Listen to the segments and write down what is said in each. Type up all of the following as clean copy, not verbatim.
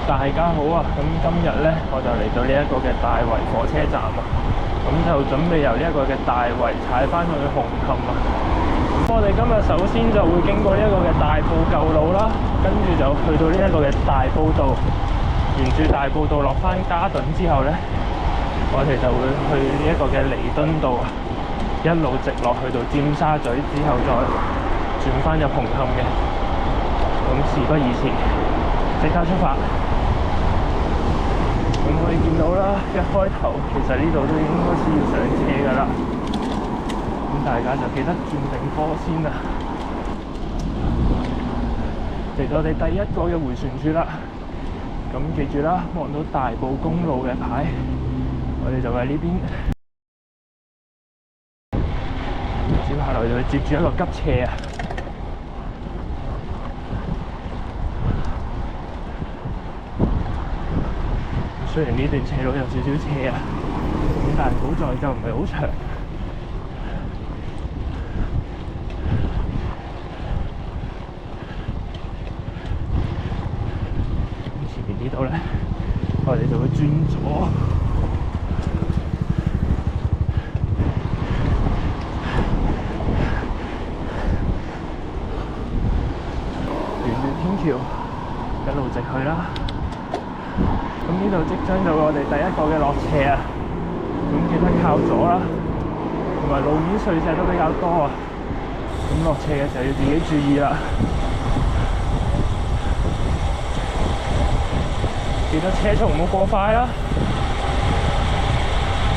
大家好啊！咁今日呢，我就嚟到呢一個嘅大圍火車站啊，咁就準備由呢一個嘅大圍踩翻去紅磡啊。咁我哋今日首先就會經過呢一個嘅大埔舊路啦，跟住就去到呢一個嘅大埔道，沿住大埔道落翻嘉頓之後呢，我哋就會去呢一個嘅彌敦道啊，一路直落去到尖沙咀之後再轉翻入紅磡嘅。咁事不宜遲，即刻出發。咁可以見到啦，一開頭其實呢度都已經開始要上車㗎啦。咁大家就記得轉定波先啦。嚟到我哋第一個嘅迴旋處啦。咁記住啦，望到大埔公路嘅牌，我哋就喺呢邊。接下來就會接住一個急斜啊！雖然呢段斜路有少少斜啊，咁但係好在就唔係好長。咁前面呢度咧，我哋就會轉左，沿住天橋一路直去啦。咁呢度即將到我哋第一個嘅落斜啊！咁記得靠左啦，同埋路面碎石都比較多啊！咁落斜嘅時候要自己注意啦，記得車速唔好過快啦，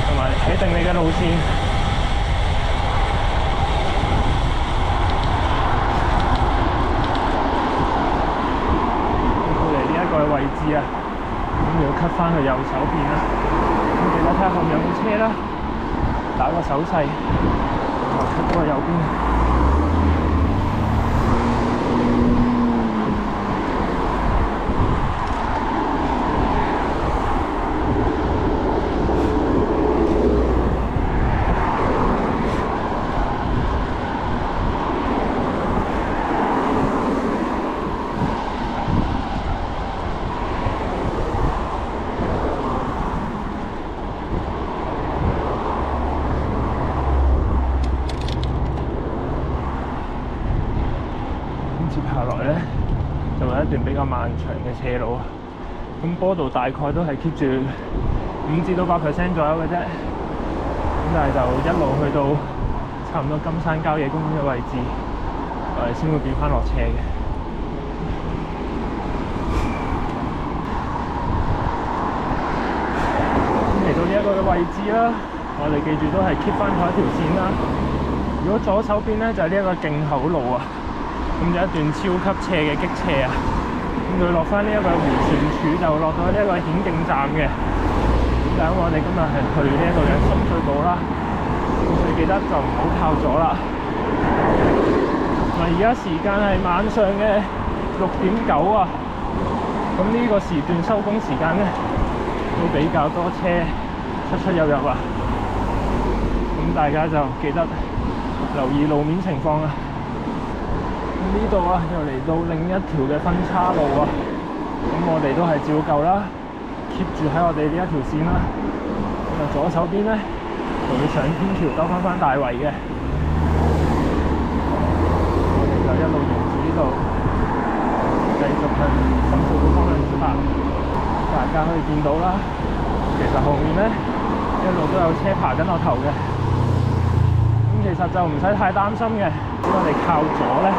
同埋睇定你嘅路線。到嚟呢一個位置啊！咁要 cut 翻去右手邊啦，咁記得睇下後面有冇車啦，打個手勢，我 cut 過右邊。接下來咧就係一段比較漫長嘅斜路啊，咁坡度大概都係 keep 住5至到8% 左右嘅啫，咁但係就一路去到差唔多金山郊野公園嘅位置，我哋先會變翻落斜嘅。嚟到呢一個嘅位置啦，我哋記住都係 keep 翻同一條線啦。如果左手邊咧就係呢一個徑口路啊。咁就一段超級斜嘅激斜啊！咁佢落翻呢一個迴旋處就落到呢一個顯徑站嘅。咁我哋今日係去呢一度嘅深水埗啦。咁你記得就唔好靠左啦。而家時間係晚上嘅6:09啊。咁呢個時段收工時間咧都比較多車出入啊。咁大家就記得留意路面情況啊。呢度啊，又嚟到另一條嘅分岔路啊！咁我哋都係照舊啦 ，keep 住喺我哋呢一條線啦。咁左手邊咧，就會上天橋兜翻大圍嘅。我哋就一路沿住呢度，繼續向深水埗方向出發。大家可以見到啦，其實後面咧一路都有車爬緊我頭嘅。咁其實就唔使太擔心嘅，因為我哋靠左咧。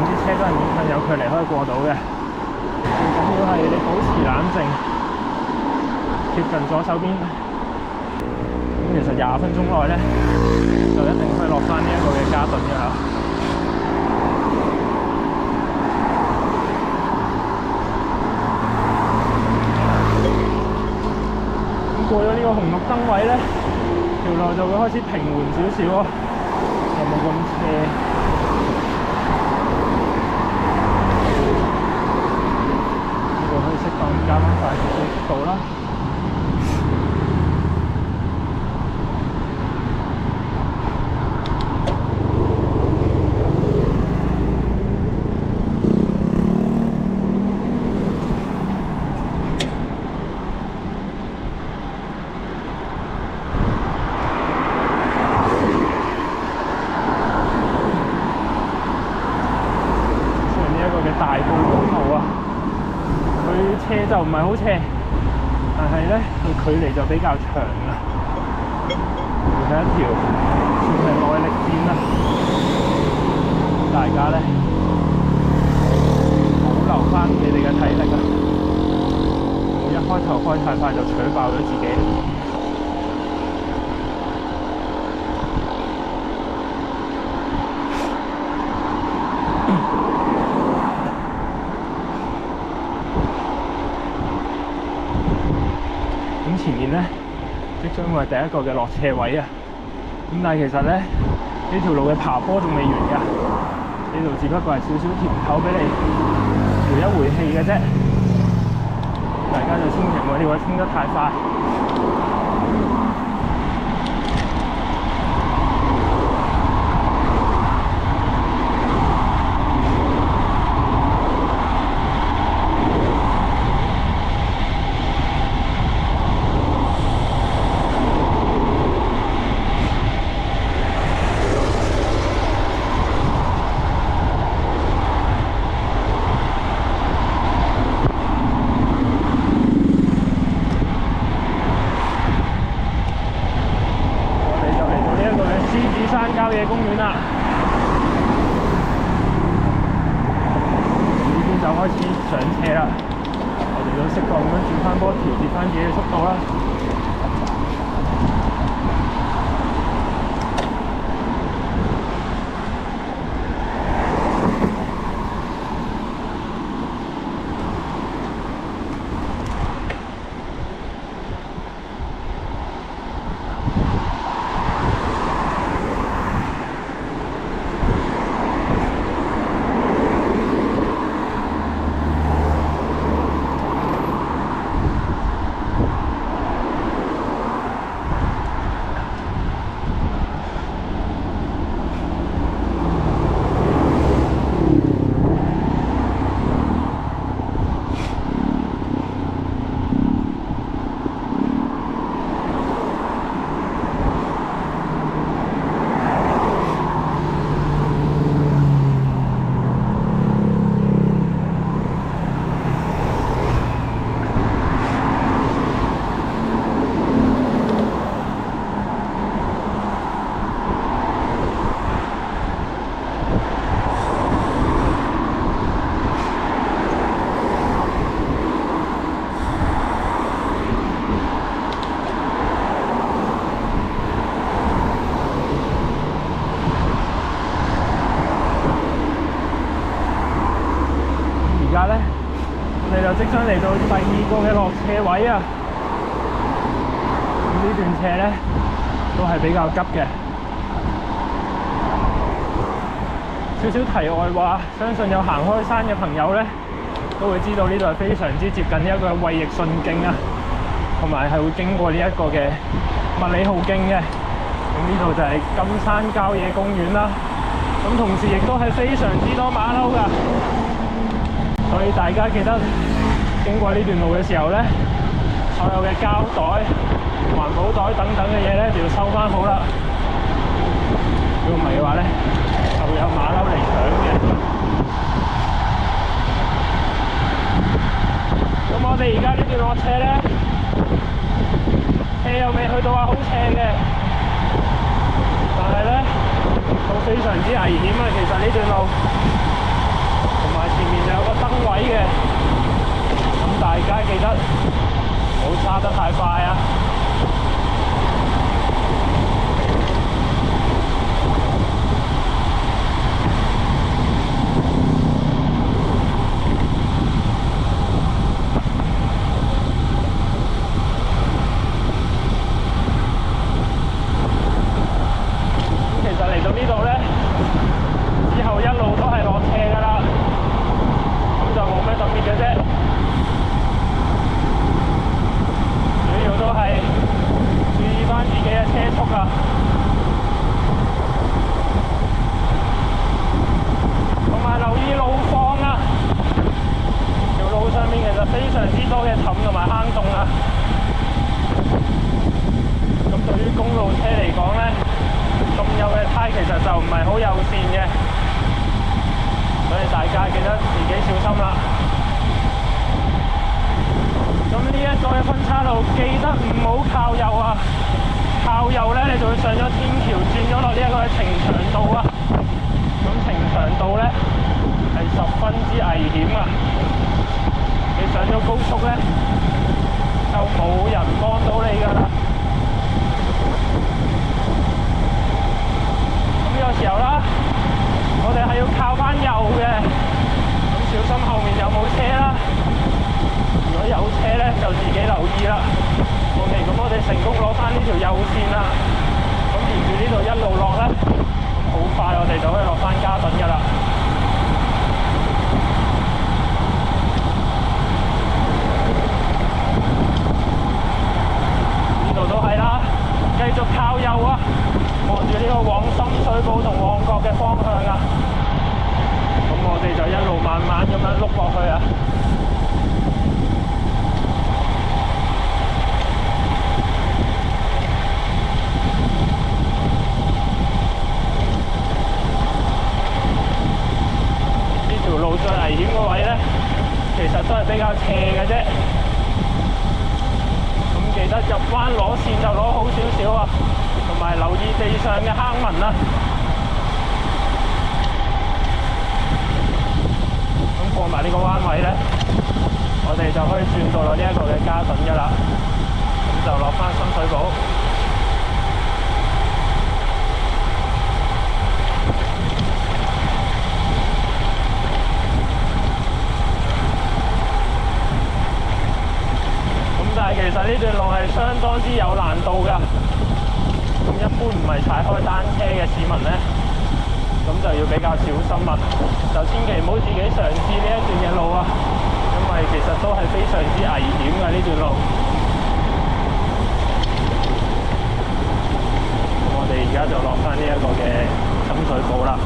啲車都係勉強有距離可以過到嘅，最緊要係你保持冷靜，貼近左手邊。咁其實20分鐘內咧，就一定可以落翻呢一個嘅嘉頓嘅啦。咁過咗呢個紅綠燈位咧，條路就會開始平緩少少咯，就冇咁斜。加翻快速度啦！大埔公路啊，佢斜就唔係好斜，但係咧佢距離就比較長啊，係一條算係耐力線啦。大家咧保留翻你哋嘅體力啊，唔好一開頭開太快就取爆咗自己。咁前面咧即將會係第一個嘅落斜位啊！咁但係其實咧呢條路嘅爬坡仲未完㗎，呢度只不過係少少甜頭俾你回一回氣嘅啫。大家就千祈唔好呢位衝得太快。郊野公園啦，呢邊就開始上斜啦，我哋要適當咁樣轉翻波，調節翻自己嘅速度啦。即將嚟到第二個嘅落斜位啊！咁呢段斜咧都係比較急嘅。少少題外話，相信有行開山嘅朋友咧，都會知道呢度係非常之接近一個衛奕信徑啊，同埋係會經過呢一個嘅麥理浩徑嘅。咁呢度就係金山郊野公園啦。咁同時亦都係非常之多馬騮㗎，所以大家記得經過呢段路嘅時候咧，所有嘅膠袋、環保袋等等嘅嘢咧，就要收翻好啦。如果唔係嘅話咧，就會有馬騮嚟搶嘅。咁我哋而家呢段落斜咧，斜又未去到話好斜嘅，但係咧都非常之危險啊！其實呢段路，同埋前面就有個燈位嘅。大家記得唔好揸得太快啊！其實嚟到呢度咧，之後一路都係落斜㗎啦，咁就冇咩特別嘅啫。都係注意翻自己嘅車速啊，同埋留意路況啊。條路上面其實非常之多嘅氹同埋坑洞啊。咁對於公路車嚟講咧，咁幼嘅胎其實就唔係好友善嘅，所以大家記得自己小啦。咁呢一個嘅分岔路，記得唔好靠右啊！靠右咧，你就會上咗天橋，轉咗落呢一個嘅呈祥道啊。咁呈祥道咧係十分之危險啊！你上咗高速咧，就冇人幫到你噶啦。咁呢個時候啦，我哋係要靠翻右嘅，咁小心後面有冇車啦。如果有車咧，就自己留意啦。OK， 咁我哋成功攞翻呢條右線啦。咁沿住呢度一路落咧，咁好快我哋就可以落翻嘉頓噶啦。呢度都係啦，繼續靠右啊，望住呢個往深水埗同旺角嘅方向啊。咁我哋就一路慢慢咁樣碌落去啊。路最危險個位咧，其實都係比較斜嘅啫。咁記得入彎攞線就攞好少少啊，同埋留意地上嘅坑紋啦。咁過埋呢個彎位咧，我哋就可以轉到落呢一個嘅嘉頓㗎啦。咁就落翻深水埗。但係其實呢段路係相當之有難度㗎，咁一般唔係踩開單車嘅市民呢，咁就要比較小心啊！就千祈唔好自己嘗試呢一段嘅路啊，因為其實都係非常之危險㗎呢段路。咁我哋而家就落返呢一個嘅深水埗啦。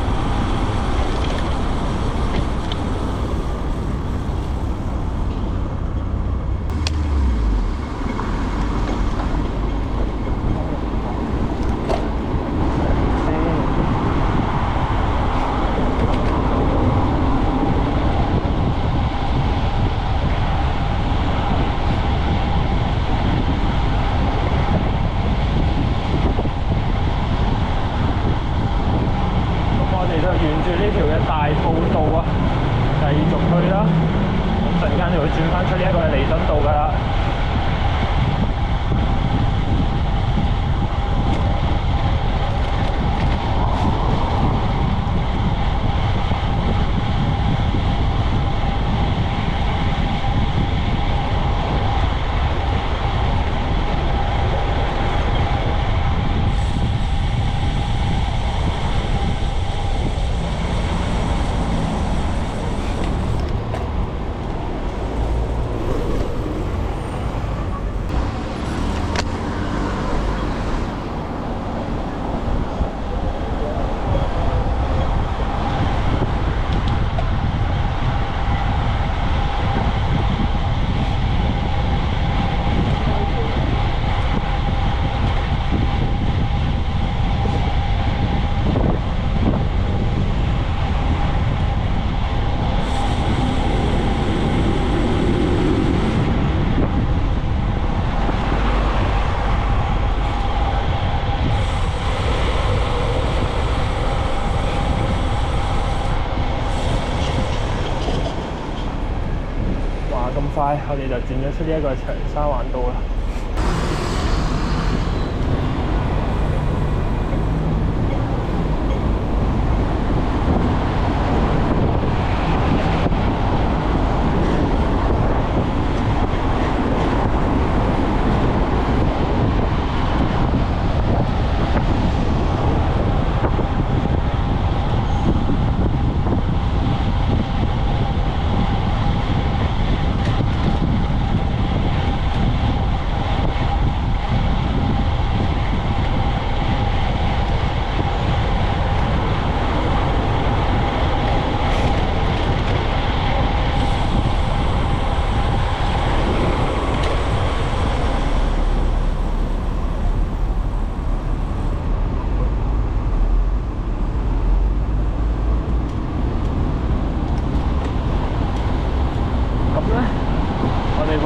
快，我哋就轉咗出呢一個長沙灣道啦。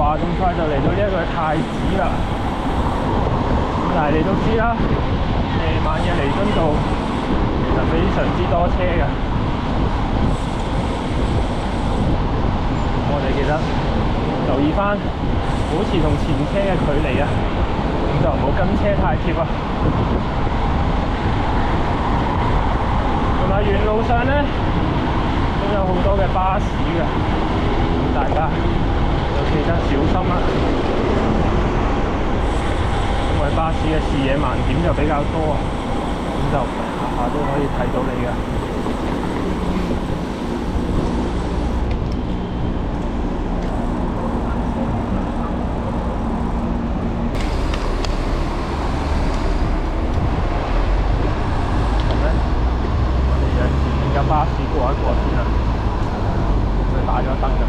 哇！咁快就嚟到呢一個太子啦。咁但係你都知啦，夜晚嘅彌敦道其實非常之多車嘅。我哋記得留意翻，保持同前車嘅距離啊，咁就唔好跟車太貼啊。同埋沿路上咧都有好多嘅巴士嘅，咁大家就記得小心啦。因為巴士嘅視野盲點就比較多啊，咁就唔係下下都可以睇到你嘅。巴士過一過先啊，佢打咗燈㗎，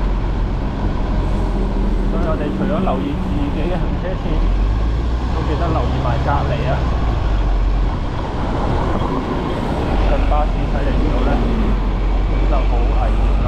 所以我哋除咗留意自己嘅行車線，都記得留意埋隔離啊。跟巴士睇嚟到咧，咁就好危險啦。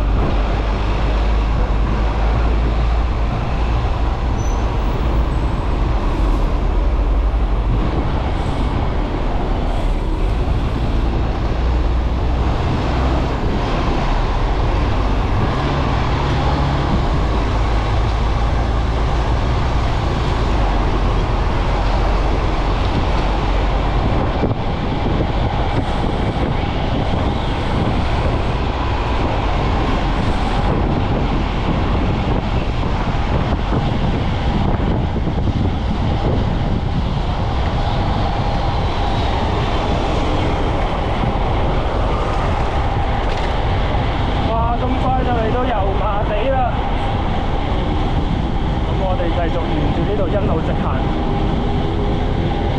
繼續沿住呢度一路直行，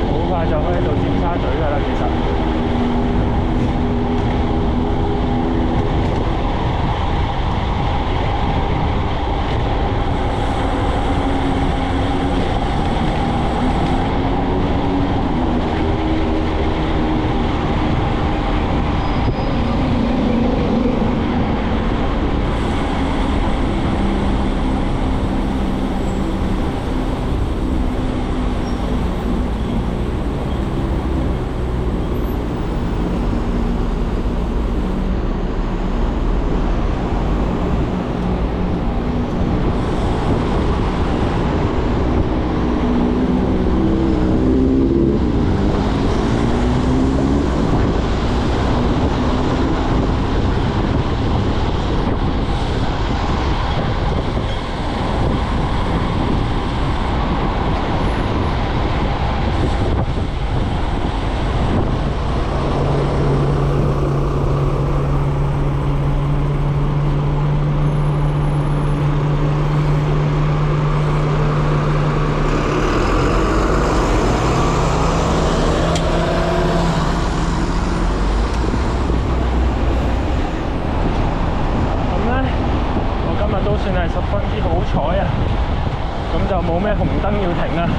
好快就可以到尖沙咀㗎啦。其實算係十分之好彩啊！咁就冇咩紅燈要停啦。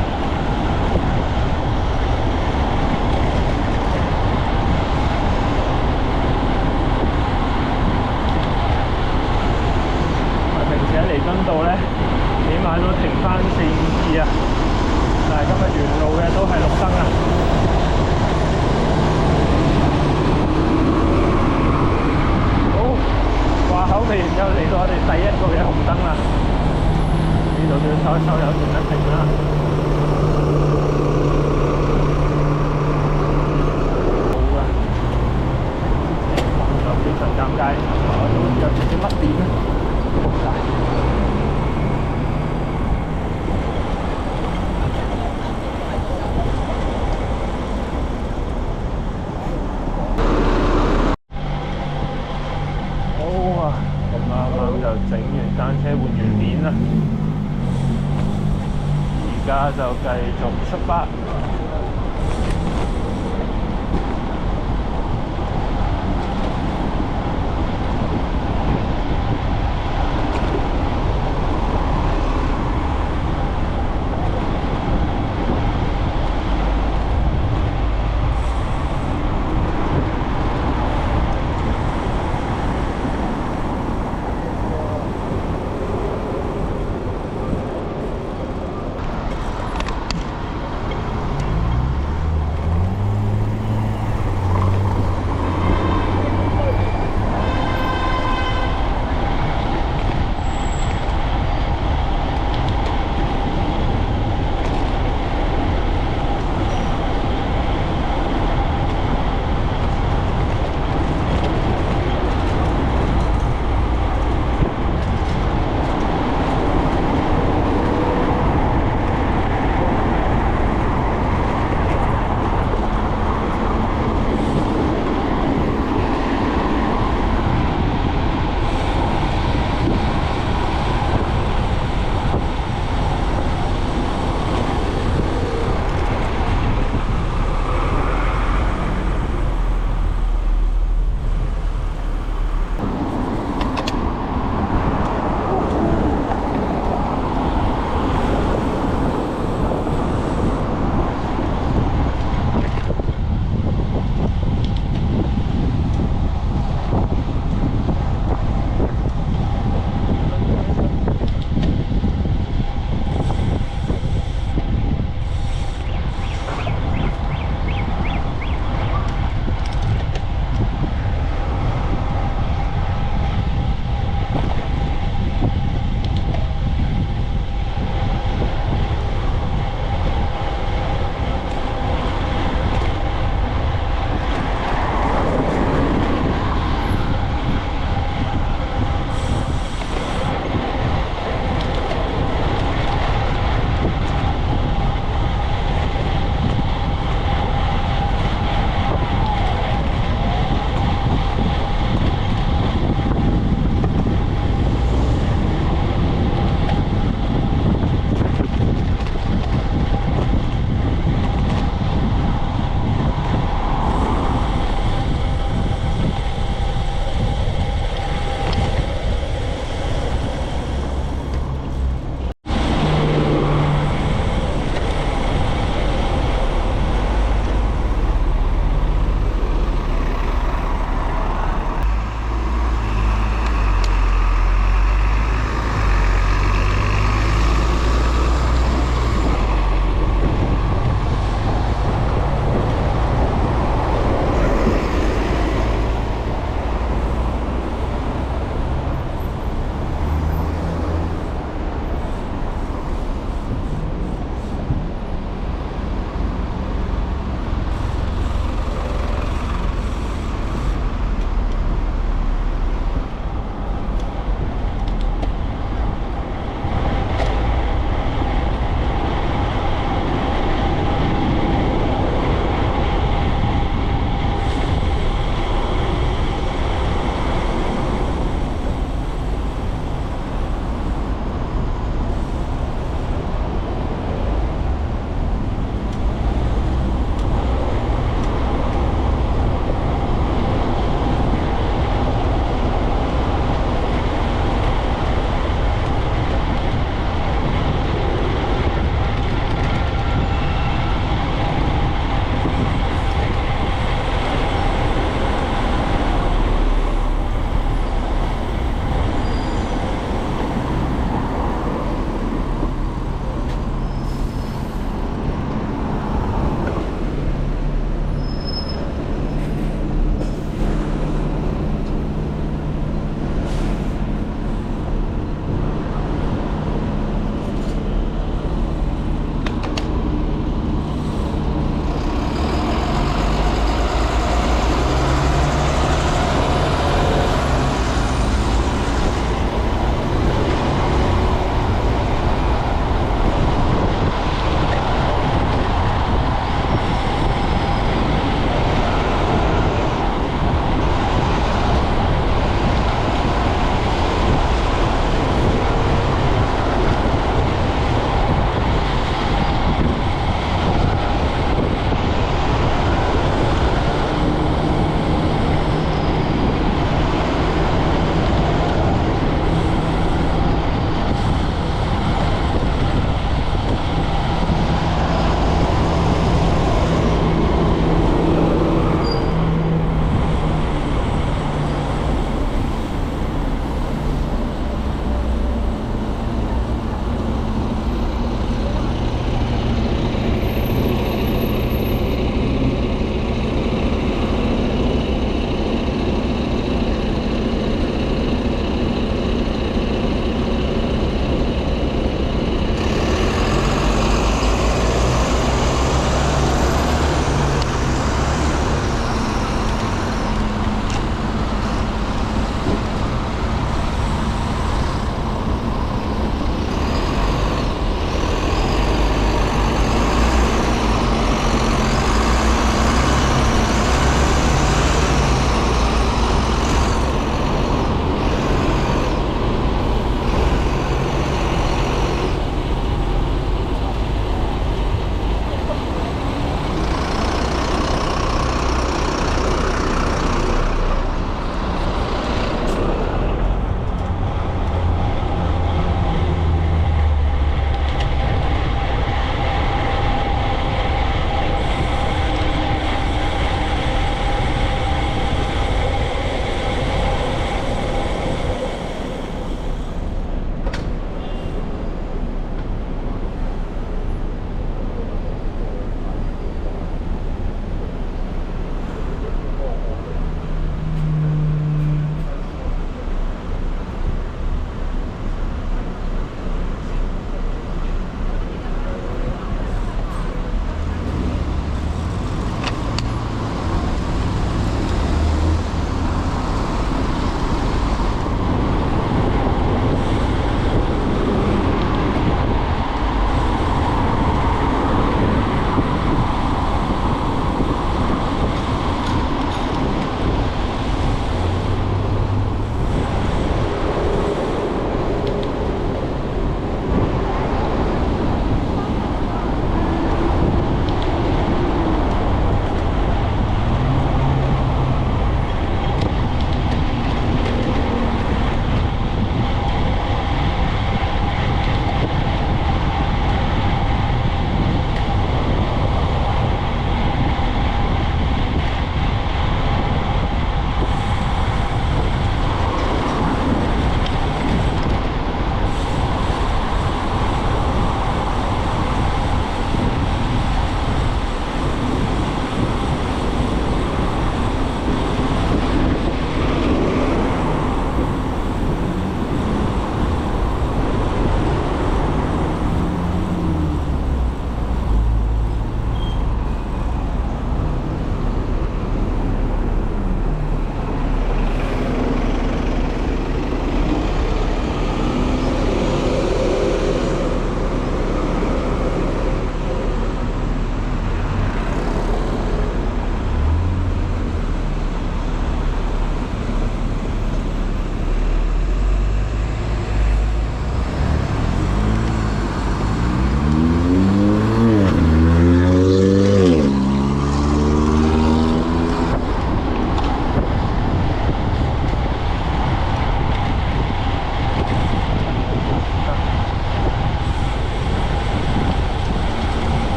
平時喺彌敦道咧，起碼都停翻4-5次啊，但係今日沿路嘅都係綠燈啊。話口未然又嚟到我哋第一個嘅紅燈啦，呢度要收一收油停一停啦。好啊，有非常尷尬，我都有少少mất電啦，仆街。整完單車換完鏈啦，而家就繼續出發。